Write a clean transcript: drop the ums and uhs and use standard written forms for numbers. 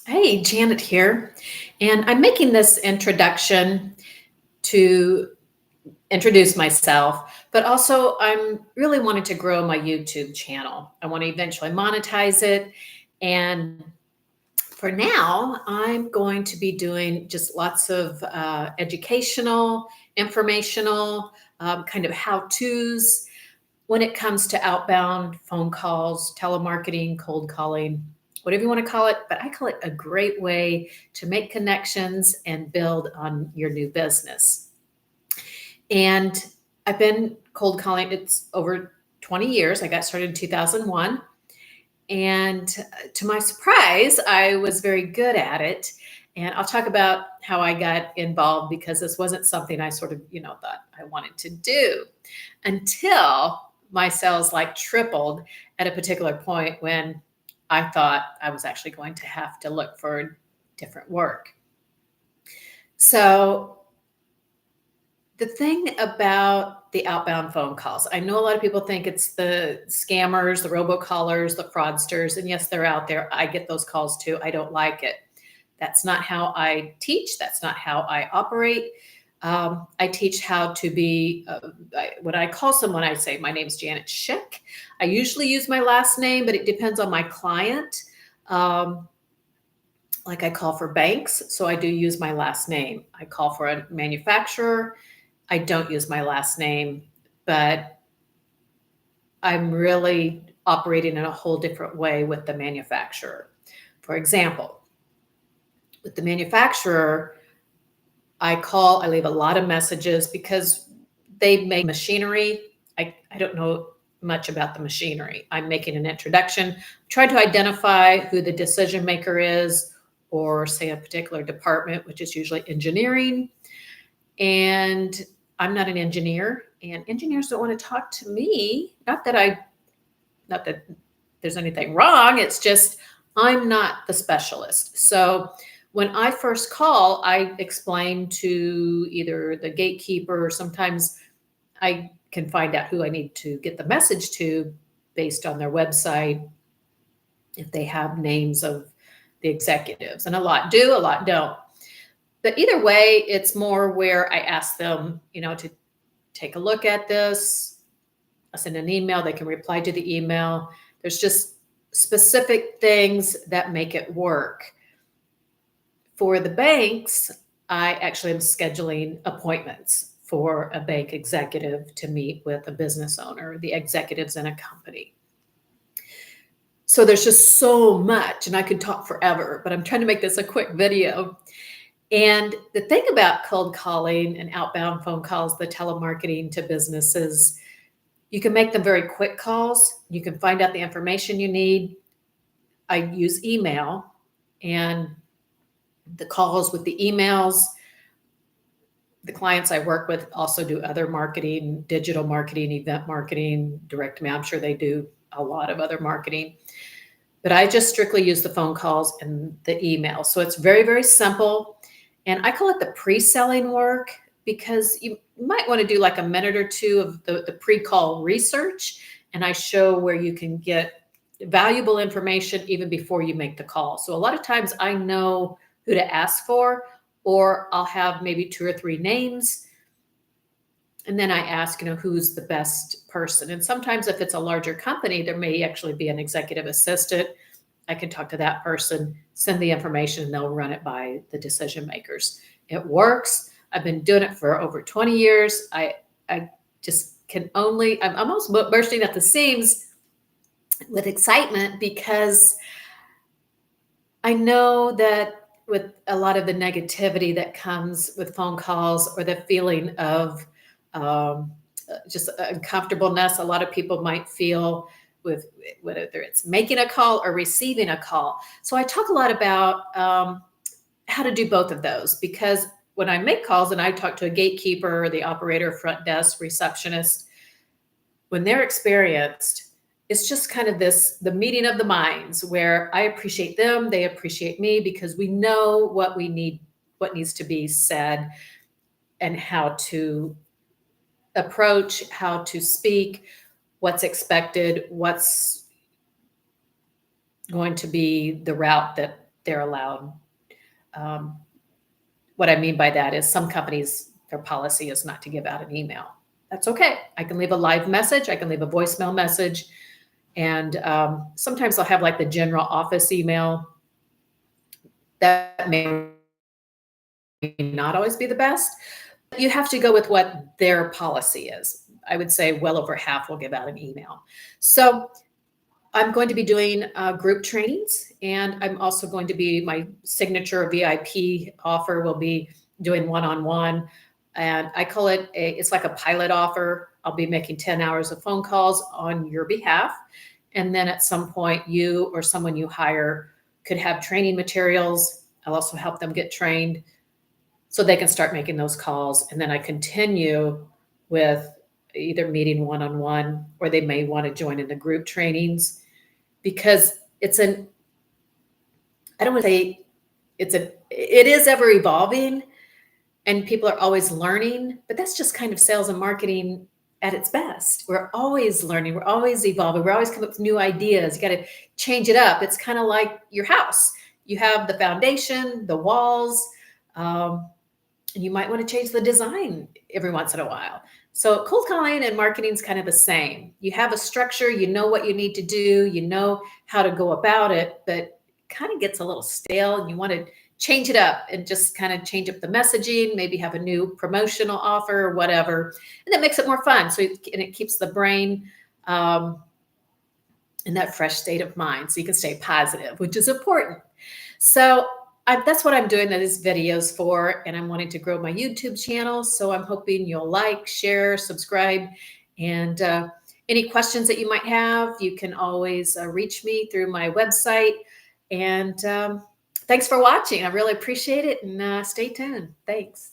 Hey, Janet here. And I'm making this introduction to introduce myself, but also I'm really wanting to grow my YouTube channel. I want to eventually monetize it. And for now, I'm going to be doing just lots of educational, informational, kind of how to's when it comes to outbound phone calls, telemarketing, cold calling, whatever you want to call it. But I call it a great way to make connections and build on your new business. And I've been cold calling, it's over 20 years. I got started in 2001. And to my surprise, I was very good at it. And I'll talk about how I got involved because this wasn't something I sort of, thought I wanted to do until my sales like tripled at a particular point when I thought I was actually going to have to look for different work. So the thing about the outbound phone calls, I know a lot of people think it's the scammers, the robocallers, the fraudsters, and yes, they're out there. I get those calls too. I don't like it. That's not how I teach. That's not how I operate. I teach how to be, when I call someone, I say, my name's Janet Schick. I usually use my last name, but it depends on my client. Um, like I call for banks, so I do use my last name. I call for a manufacturer. I don't use my last name, but I'm really operating in a whole different way with the manufacturer. For example, with the manufacturer, I leave a lot of messages because they make machinery. I don't know much about the machinery. I'm making an introduction, trying to identify who the decision maker is, or say a particular department, which is usually engineering. And I'm not an engineer, and engineers don't want to talk to me. Not that there's anything wrong. It's just I'm not the specialist. So when I first call, I explain to either the gatekeeper, or sometimes I can find out who I need to get the message to based on their website, if they have names of the executives. And a lot do, a lot don't. But either way, it's more where I ask them, to take a look at this. I send an email, they can reply to the email. There's just specific things that make it work. For the banks, I actually am scheduling appointments for a bank executive to meet with a business owner, the executives in a company. So there's just so much, and I could talk forever, but I'm trying to make this a quick video. And the thing about cold calling and outbound phone calls, the telemarketing to businesses, you can make them very quick calls. You can find out the information you need. I use email, and the calls with the emails, the clients I work with also do other marketing, digital marketing, event marketing, direct mail. I'm sure they do a lot of other marketing. But I just strictly use the phone calls and the email. So it's very, very simple. And I call it the pre-selling work because you might want to do like a minute or two of the pre-call research. And I show where you can get valuable information even before you make the call. So a lot of times I know who to ask for, or I'll have maybe 2 or 3 names. And then I ask, who's the best person? And sometimes if it's a larger company, there may actually be an executive assistant. I can talk to that person, send the information, and they'll run it by the decision makers. It works. I've been doing it for over 20 years. I just I'm almost bursting at the seams with excitement because I know that with a lot of the negativity that comes with phone calls, or the feeling of just uncomfortableness, a lot of people might feel with whether it's making a call or receiving a call. So I talk a lot about how to do both of those, because when I make calls and I talk to a gatekeeper, the operator, front desk, receptionist, when they're experienced, it's just kind of the meeting of the minds where I appreciate them, they appreciate me, because we know what we need, what needs to be said, and how to approach, how to speak, what's expected, what's going to be the route that they're allowed. Um, what I mean by that is some companies, their policy is not to give out an email. That's okay. I can leave a live message. I can leave a voicemail message. And sometimes I'll have like the general office email. That may not always be the best. You have to go with what their policy is. I would say well over half will give out an email. So I'm going to be doing group trainings, and I'm also going to be, my signature VIP offer will be doing one-on-one. And I call it it's like a pilot offer. I'll be making 10 hours of phone calls on your behalf. And then at some point, you or someone you hire could have training materials. I'll also help them get trained so they can start making those calls. And then I continue with either meeting one-on-one, or they may want to join in the group trainings, because I don't want to say it is ever evolving and people are always learning, but that's just kind of sales and marketing at its best. We're always learning, we're always evolving, we're always coming up with new ideas. You got to change it up. It's kind of like your house. You have the foundation, the walls, and you might want to change the design every once in a while. So cold calling and marketing is kind of the same. You have a structure, you know what you need to do, you know how to go about it, but it kind of gets a little stale and you want to change it up and just kind of change up the messaging, maybe have a new promotional offer or whatever. And that makes it more fun. And it keeps the brain in that fresh state of mind so you can stay positive, which is important. So that's what I'm doing these videos for, and I'm wanting to grow my YouTube channel. So I'm hoping you'll like, share, subscribe, and any questions that you might have, you can always reach me through my website. And thanks for watching. I really appreciate it, and stay tuned. Thanks.